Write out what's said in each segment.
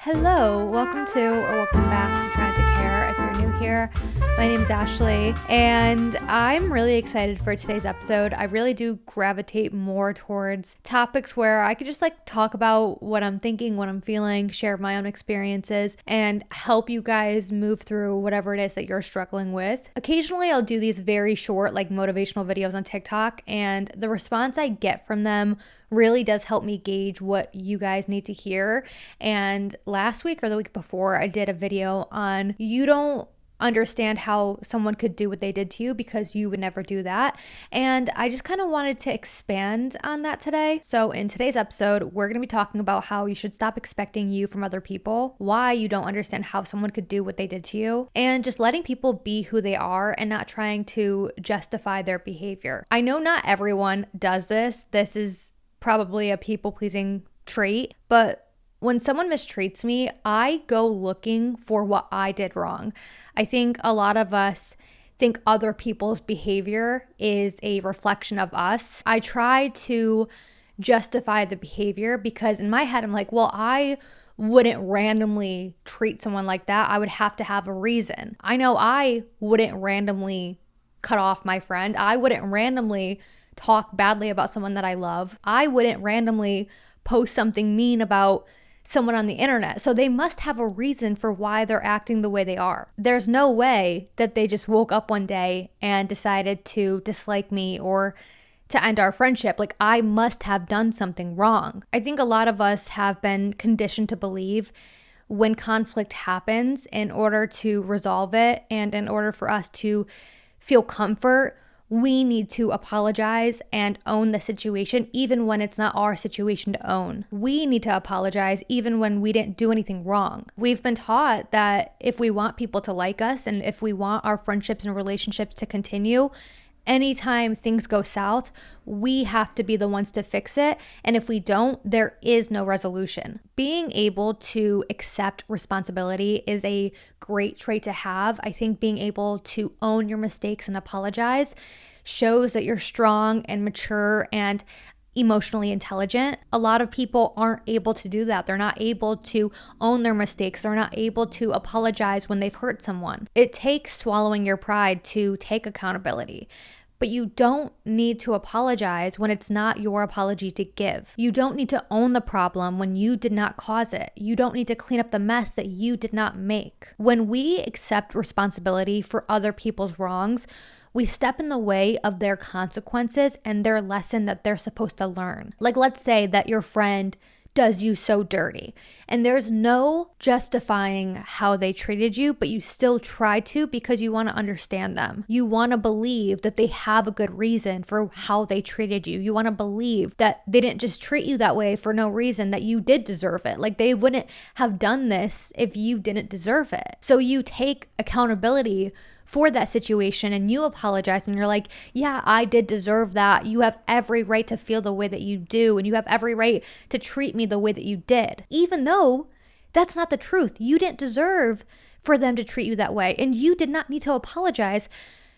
Hello, welcome back to Trying to Care. If you're new here, my name is Ashley, and I'm really excited for today's episode. I really do gravitate more towards topics where I could just talk about what I'm thinking, what I'm feeling, share my own experiences, and help you guys move through whatever it is that you're struggling with. Occasionally, I'll do these very short, motivational videos on TikTok, and the response I get from them really does help me gauge what you guys need to hear. And last week or the week before, I did a video on you don't understand how someone could do what they did to you because you would never do that. And I just kind of wanted to expand on that today. So in today's episode, we're going to be talking about how you should stop expecting you from other people, why you don't understand how someone could do what they did to you, and just letting people be who they are and not trying to justify their behavior. I know not everyone does this. This is probably a people-pleasing trait, but when someone mistreats me, I go looking for what I did wrong. I think a lot of us think other people's behavior is a reflection of us. I try to justify the behavior because in my head, I'm like, well, I wouldn't randomly treat someone like that. I would have to have a reason. I know I wouldn't randomly cut off my friend. I wouldn't randomly talk badly about someone that I love. I wouldn't randomly post something mean about someone on the internet. So they must have a reason for why they're acting the way they are. There's no way that they just woke up one day and decided to dislike me or to end our friendship. I must have done something wrong. I think a lot of us have been conditioned to believe when conflict happens, in order to resolve it and in order for us to feel comfort, we need to apologize and own the situation even when it's not our situation to own. We need to apologize even when we didn't do anything wrong. We've been taught that if we want people to like us and if we want our friendships and relationships to continue, anytime things go south, we have to be the ones to fix it. And if we don't, there is no resolution. Being able to accept responsibility is a great trait to have. I think being able to own your mistakes and apologize shows that you're strong and mature and emotionally intelligent. A lot of people aren't able to do that. They're not able to own their mistakes. They're not able to apologize when they've hurt someone. It takes swallowing your pride to take accountability. But you don't need to apologize when it's not your apology to give. You don't need to own the problem when you did not cause it. You don't need to clean up the mess that you did not make. When we accept responsibility for other people's wrongs, we step in the way of their consequences and their lesson that they're supposed to learn. Let's say that your friend does you so dirty and there's no justifying how they treated you, but you still try to because you want to understand them. You want to believe that they have a good reason for how they treated you. You want to believe that they didn't just treat you that way for no reason, that you did deserve it. They wouldn't have done this if you didn't deserve it. So you take accountability for that situation and you apologize and you're like, yeah, I did deserve that. You have every right to feel the way that you do and you have every right to treat me the way that you did. Even though that's not the truth. You didn't deserve for them to treat you that way and you did not need to apologize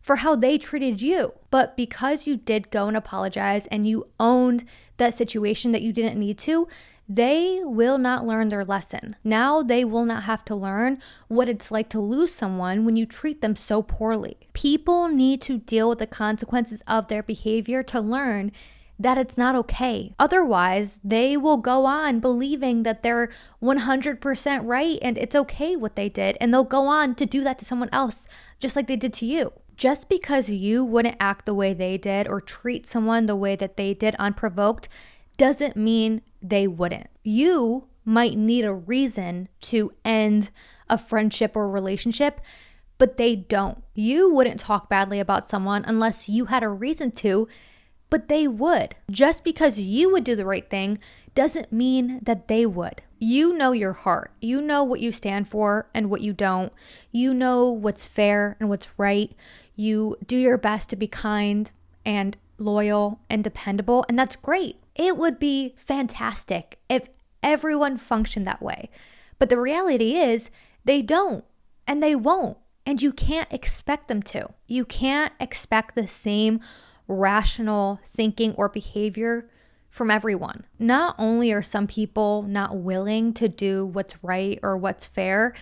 for how they treated you. But because you did go and apologize and you owned that situation that you didn't need to, they will not learn their lesson. Now they will not have to learn what it's like to lose someone when you treat them so poorly. People need to deal with the consequences of their behavior to learn that it's not okay. Otherwise, they will go on believing that they're 100% right and it's okay what they did, and they'll go on to do that to someone else just like they did to you. Just because you wouldn't act the way they did or treat someone the way that they did unprovoked doesn't mean they wouldn't. You might need a reason to end a friendship or relationship, but they don't. You wouldn't talk badly about someone unless you had a reason to, but they would. Just because you would do the right thing doesn't mean that they would. You know your heart. You know what you stand for and what you don't. You know what's fair and what's right. You do your best to be kind and loyal and dependable, and that's great. It would be fantastic if everyone functioned that way. But the reality is they don't and they won't, and you can't expect them to. You can't expect the same rational thinking or behavior from everyone. Not only are some people not willing to do what's right or what's fair,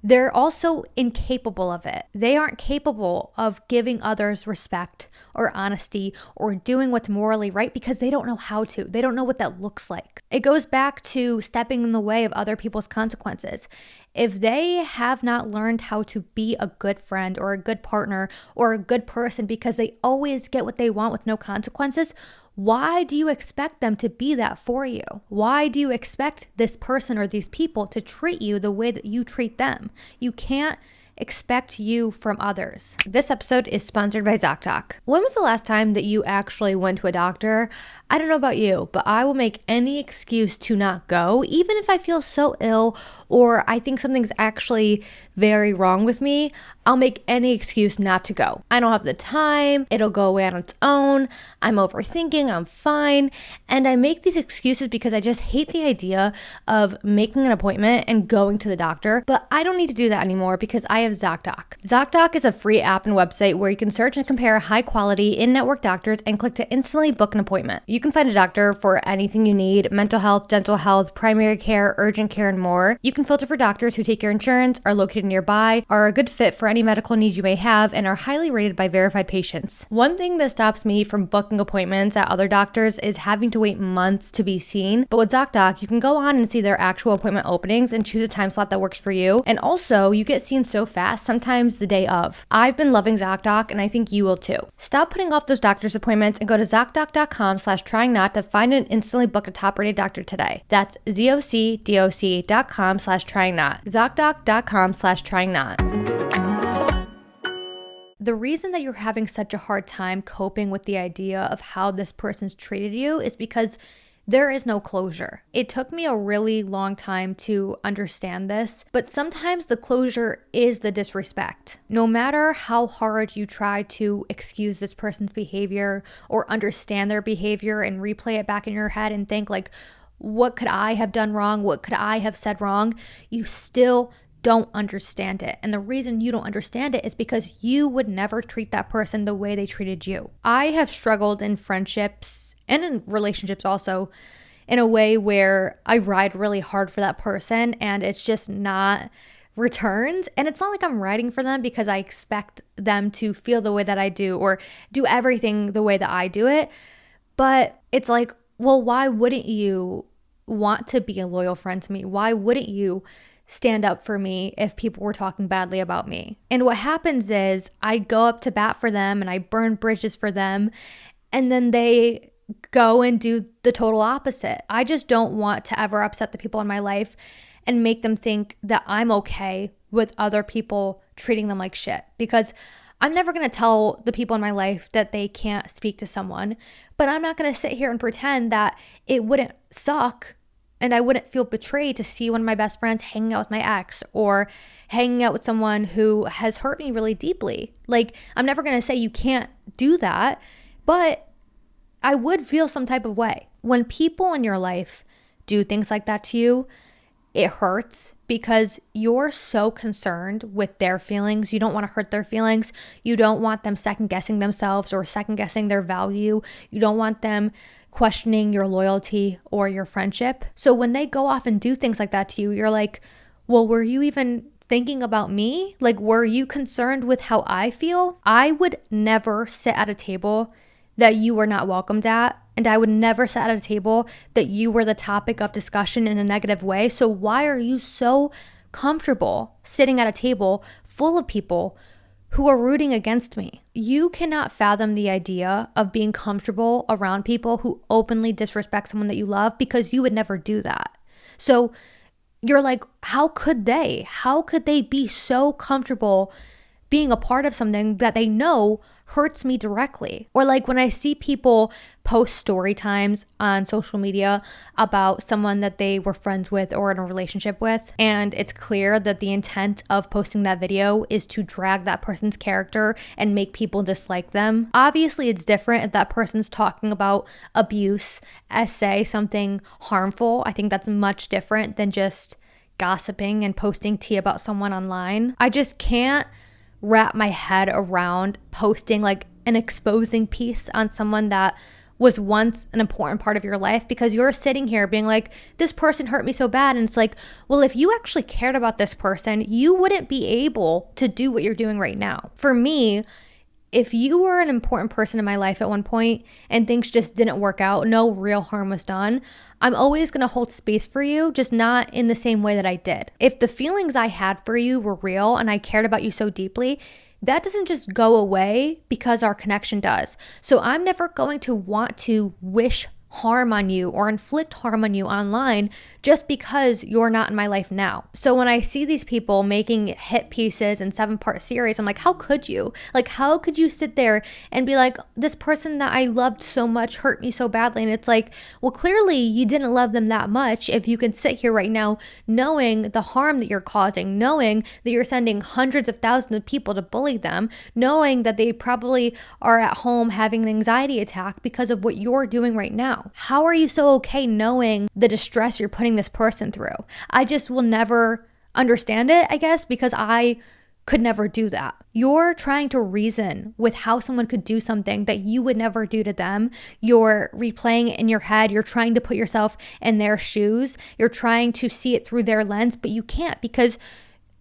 they're also incapable of it. They aren't capable of giving others respect or honesty or doing what's morally right because they don't know how to. They don't know what that looks like. It goes back to stepping in the way of other people's consequences. If they have not learned how to be a good friend or a good partner or a good person because they always get what they want with no consequences, why do you expect them to be that for you? Why do you expect this person or these people to treat you the way that you treat them? You can't expect you from others. This episode is sponsored by ZocDoc. When was the last time that you actually went to a doctor? I don't know about you, but I will make any excuse to not go, even if I feel so ill or I think something's actually very wrong with me. I'll make any excuse not to go. I don't have the time. It'll go away on its own. I'm overthinking. I'm fine. And I make these excuses because I just hate the idea of making an appointment and going to the doctor. But I don't need to do that anymore because I have ZocDoc. ZocDoc is a free app and website where you can search and compare high quality in-network doctors and click to instantly book an appointment. You can find a doctor for anything you need: mental health, dental health, primary care, urgent care, and more. You can filter for doctors who take your insurance, are located nearby, are a good fit for any medical needs you may have, and are highly rated by verified patients. One thing that stops me from booking appointments at other doctors is having to wait months to be seen. But with ZocDoc, you can go on and see their actual appointment openings and choose a time slot that works for you. And also, you get seen so fast, sometimes the day of. I've been loving ZocDoc, and I think you will too. Stop putting off those doctor's appointments and go to ZocDoc.com/tryingnot to find and instantly book a top-rated doctor today. That's ZocDoc.com/tryingnot. ZocDoc.com/tryingnot. The reason that you're having such a hard time coping with the idea of how this person's treated you is because there is no closure. It took me a really long time to understand this, but sometimes the closure is the disrespect. No matter how hard you try to excuse this person's behavior or understand their behavior and replay it back in your head and think like, what could I have done wrong? What could I have said wrong? You still don't understand it. And the reason you don't understand it is because you would never treat that person the way they treated you. I have struggled in friendships and in relationships also in a way where I ride really hard for that person and it's just not returned. And it's not like I'm riding for them because I expect them to feel the way that I do or do everything the way that I do it. But it's like, well, why wouldn't you want to be a loyal friend to me? Why wouldn't you stand up for me if people were talking badly about me? And what happens is I go up to bat for them and I burn bridges for them, and then they go and do the total opposite. I just don't want to ever upset the people in my life and make them think that I'm okay with other people treating them like shit, because I'm never going to tell the people in my life that they can't speak to someone, but I'm not going to sit here and pretend that it wouldn't suck and I wouldn't feel betrayed to see one of my best friends hanging out with my ex or hanging out with someone who has hurt me really deeply. Like, I'm never going to say you can't do that, but I would feel some type of way. When people in your life do things like that to you, it hurts because you're so concerned with their feelings. You don't want to hurt their feelings. You don't want them second guessing themselves or second guessing their value. You don't want them questioning your loyalty or your friendship. So when they go off and do things like that to you, you're like, well, were you even thinking about me? Like, were you concerned with how I feel? I would never sit at a table that you were not welcomed at. And I would never sit at a table that you were the topic of discussion in a negative way. So why are you so comfortable sitting at a table full of people who are rooting against me? You cannot fathom the idea of being comfortable around people who openly disrespect someone that you love, because you would never do that. So you're like, how could they? How could they be so comfortable being a part of something that they know hurts me directly? Or like when I see people post story times on social media about someone that they were friends with or in a relationship with, and it's clear that the intent of posting that video is to drag that person's character and make people dislike them. Obviously, it's different if that person's talking about abuse, essay, something harmful. I think that's much different than just gossiping and posting tea about someone online. I just can't wrap my head around posting like an exposing piece on someone that was once an important part of your life, because you're sitting here being like, this person hurt me so bad. And it's like, well, if you actually cared about this person, you wouldn't be able to do what you're doing right now. For me, if you were an important person in my life at one point and things just didn't work out, no real harm was done, I'm always going to hold space for you, just not in the same way that I did. If the feelings I had for you were real and I cared about you so deeply, that doesn't just go away because our connection does. So I'm never going to want to wish harm on you or inflict harm on you online just because you're not in my life now. So when I see these people making hit pieces and 7-part series, I'm like, how could you? Like, how could you sit there and be like, this person that I loved so much hurt me so badly? And it's like, well, clearly you didn't love them that much if you can sit here right now knowing the harm that you're causing, knowing that you're sending hundreds of thousands of people to bully them, knowing that they probably are at home having an anxiety attack because of what you're doing right now. How are you so okay knowing the distress you're putting this person through? I just will never understand it, I guess, because I could never do that. You're trying to reason with how someone could do something that you would never do to them. You're replaying it in your head. You're trying to put yourself in their shoes. You're trying to see it through their lens, but you can't because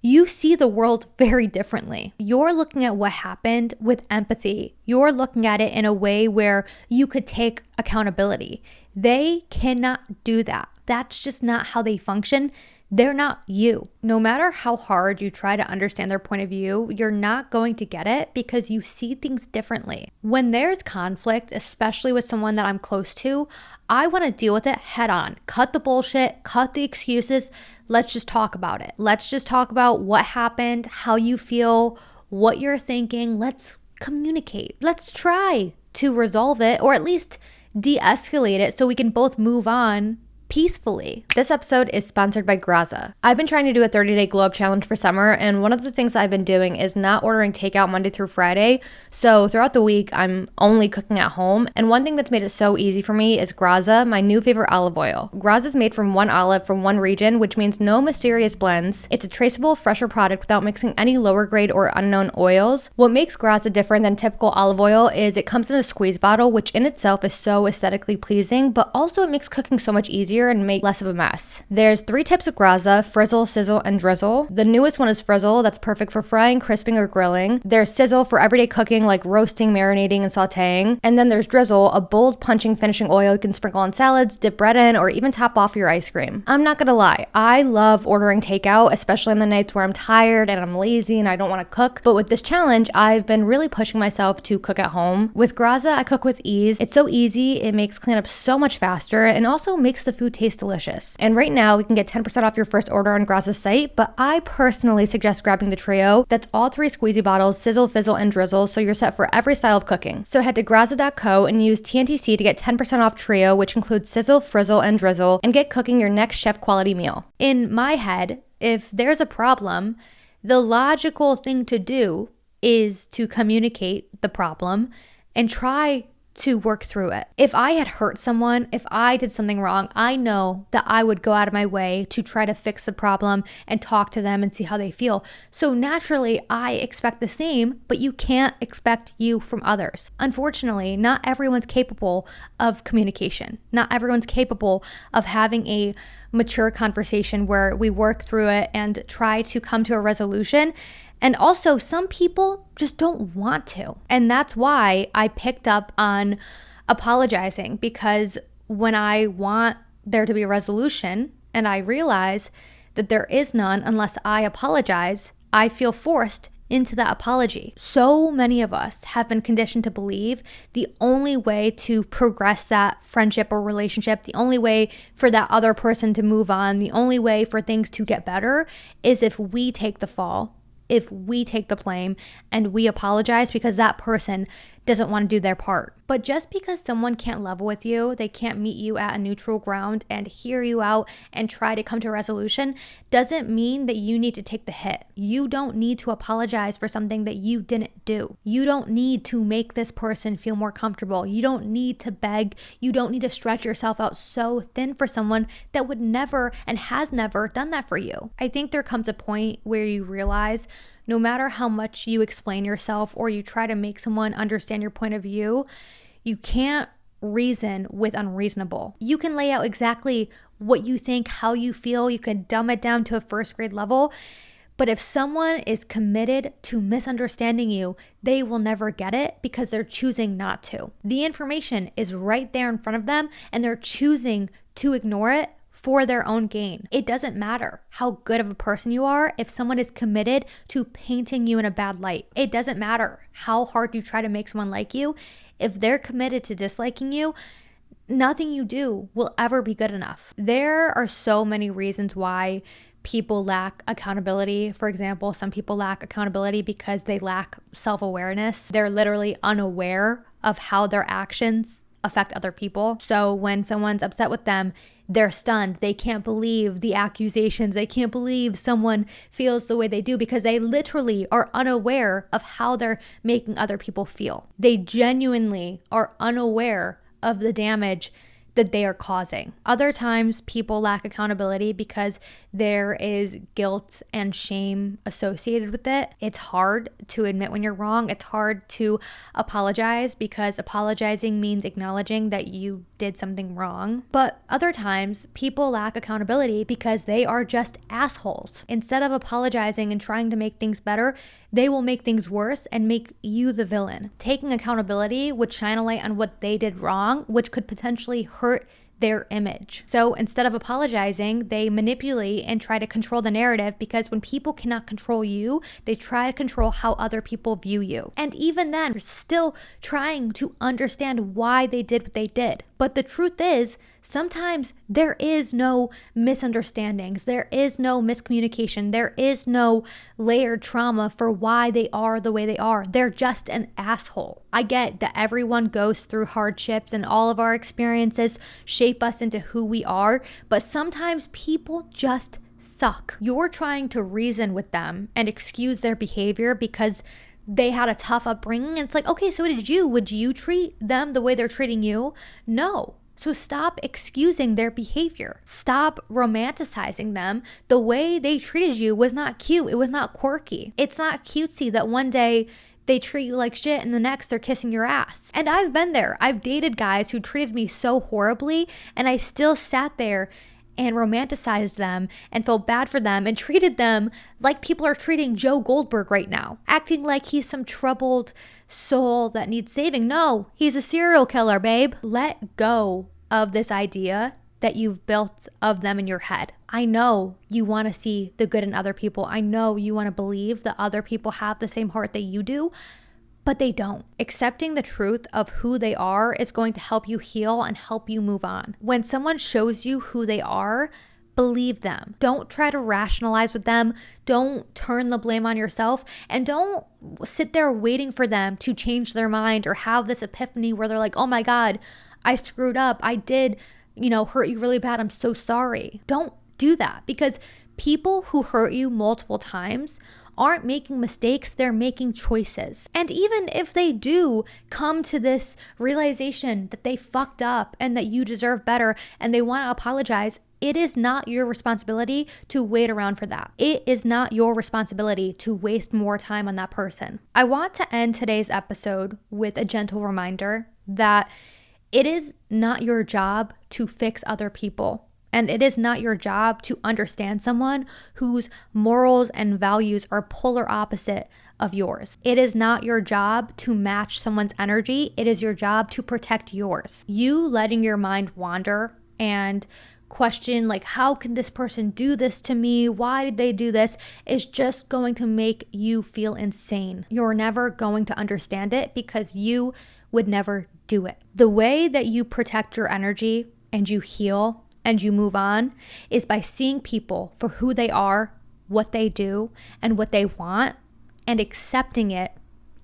you see the world very differently. You're looking at what happened with empathy. You're looking at it in a way where you could take accountability. They cannot do that. That's just not how they function. They're not you. No matter how hard you try to understand their point of view, you're not going to get it because you see things differently. When there's conflict, especially with someone that I'm close to, I want to deal with it head on. Cut the bullshit, cut the excuses. Let's just talk about it. Let's just talk about what happened, how you feel, what you're thinking. Let's communicate. Let's try to resolve it or at least de-escalate it so we can both move on peacefully. This episode is sponsored by Graza. I've been trying to do a 30-day glow up challenge for summer, and one of the things I've been doing is not ordering takeout Monday through Friday. So throughout the week, I'm only cooking at home. And one thing that's made it so easy for me is Graza, my new favorite olive oil. Graza is made from one olive from one region, which means no mysterious blends. It's a traceable, fresher product without mixing any lower grade or unknown oils. What makes Graza different than typical olive oil is it comes in a squeeze bottle, which in itself is so aesthetically pleasing, but also it makes cooking so much easier and make less of a mess. There's 3 types of Graza: frizzle, sizzle, and drizzle. The newest one is frizzle. That's perfect for frying, crisping, or grilling. There's sizzle for everyday cooking like roasting, marinating, and sauteing. And then there's drizzle, a bold, punching, finishing oil you can sprinkle on salads, dip bread in, or even top off your ice cream. I'm not gonna lie, I love ordering takeout, especially on the nights where I'm tired and I'm lazy and I don't want to cook. But with this challenge, I've been really pushing myself to cook at home. With Graza, I cook with ease. It's so easy, it makes cleanup so much faster, and also makes the food taste delicious. And right now, we can get 10% off your first order on Graza's site, but I personally suggest grabbing the trio. That's all 3 squeezy bottles, sizzle, fizzle, and drizzle, so you're set for every style of cooking. So head to graza.co and use TNTC to get 10% off trio, which includes sizzle, frizzle, and drizzle, and get cooking your next chef quality meal. In my head, if there's a problem, the logical thing to do is to communicate the problem and try to work through it. If I had hurt someone, if I did something wrong, I know that I would go out of my way to try to fix the problem and talk to them and see how they feel. So naturally, I expect the same, but you can't expect you from others. Unfortunately, not everyone's capable of communication. Not everyone's capable of having a mature conversation where we work through it and try to come to a resolution. And also, some people just don't want to. And that's why I picked up on apologizing, because when I want there to be a resolution and I realize that there is none unless I apologize, I feel forced into that apology. So many of us have been conditioned to believe the only way to progress that friendship or relationship, the only way for that other person to move on, the only way for things to get better is if we take the fall, if we take the blame and we apologize because that person doesn't want to do their part. But just because someone can't level with you, they can't meet you at a neutral ground and hear you out and try to come to a resolution, doesn't mean that you need to take the hit. You don't need to apologize for something that you didn't do. You don't need to make this person feel more comfortable. You don't need to beg. You don't need to stretch yourself out so thin for someone that would never and has never done that for you. I think there comes a point where you realize no matter how much you explain yourself or you try to make someone understand your point of view, you can't reason with unreasonable. You can lay out exactly what you think, how you feel. You can dumb it down to a first grade level. But if someone is committed to misunderstanding you, they will never get it because they're choosing not to. The information is right there in front of them and they're choosing to ignore it for their own gain. It doesn't matter how good of a person you are if someone is committed to painting you in a bad light. It doesn't matter how hard you try to make someone like you. If they're committed to disliking you, nothing you do will ever be good enough. There are so many reasons why people lack accountability. For example, some people lack accountability because they lack self-awareness. They're literally unaware of how their actions affect other people. So when someone's upset with them, they're stunned. They can't believe the accusations. They can't believe someone feels the way they do because they literally are unaware of how they're making other people feel. They genuinely are unaware of the damage that they are causing. Other times people lack accountability because there is guilt and shame associated with it. It's hard to admit when you're wrong. It's hard to apologize because apologizing means acknowledging that you did something wrong. But other times people lack accountability because they are just assholes. Instead of apologizing and trying to make things better, they will make things worse and make you the villain. Taking accountability would shine a light on what they did wrong, which could potentially hurt their image. So instead of apologizing, they manipulate and try to control the narrative because when people cannot control you, they try to control how other people view you. And even then, you're still trying to understand why they did what they did. But the truth is, sometimes there is no misunderstandings. There is no miscommunication. There is no layered trauma for why they are the way they are. They're just an asshole. I get that everyone goes through hardships and all of our experiences shape us into who we are, but sometimes people just suck. You're trying to reason with them and excuse their behavior because they had a tough upbringing. And it's like, okay, so did you? Would you treat them the way they're treating you? No. So stop excusing their behavior. Stop romanticizing them. The way they treated you was not cute. It was not quirky. It's not cutesy that one day they treat you like shit and the next they're kissing your ass. And I've been there. I've dated guys who treated me so horribly and I still sat there and romanticized them and felt bad for them and treated them like people are treating Joe Goldberg right now, acting like he's some troubled soul that needs saving. No, he's a serial killer, babe. Let go of this idea that you've built of them in your head. I know you want to see the good in other people. I know you want to believe that other people have the same heart that you do, but they don't. Accepting the truth of who they are is going to help you heal and help you move on. When someone shows you who they are, believe them. Don't try to rationalize with them. Don't turn the blame on yourself. And don't sit there waiting for them to change their mind or have this epiphany where they're like, oh my God, I screwed up. I did, hurt you really bad. I'm so sorry. Don't do that because people who hurt you multiple times aren't making mistakes, they're making choices. And even if they do come to this realization that they fucked up and that you deserve better and they want to apologize, it is not your responsibility to wait around for that. It is not your responsibility to waste more time on that person. I want to end today's episode with a gentle reminder that it is not your job to fix other people. And it is not your job to understand someone whose morals and values are polar opposite of yours. It is not your job to match someone's energy. It is your job to protect yours. You letting your mind wander and question like, how can this person do this to me? Why did they do this? Is just going to make you feel insane. You're never going to understand it because you would never do it. The way that you protect your energy and you heal and you move on is by seeing people for who they are, what they do, and what they want, and accepting it,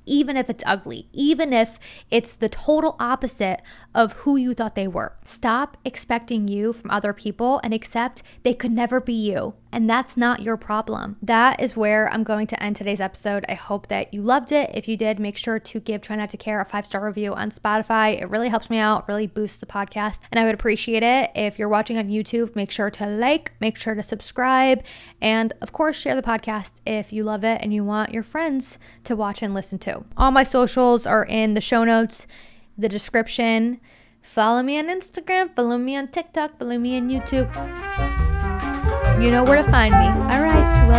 even if it's ugly, even if it's the total opposite of who you thought they were. Stop expecting you from other people and accept they could never be you. And that's not your problem. That is where I'm going to end today's episode. I hope that you loved it. If you did, make sure to give Try Not to Care a 5-star review on Spotify. It really helps me out, really boosts the podcast. And I would appreciate it. If you're watching on YouTube, make sure to like, make sure to subscribe, and of course, share the podcast if you love it and you want your friends to watch and listen to. All my socials are in the show notes, the description. Follow me on Instagram, follow me on TikTok, follow me on YouTube. You know where to find me. All right, well,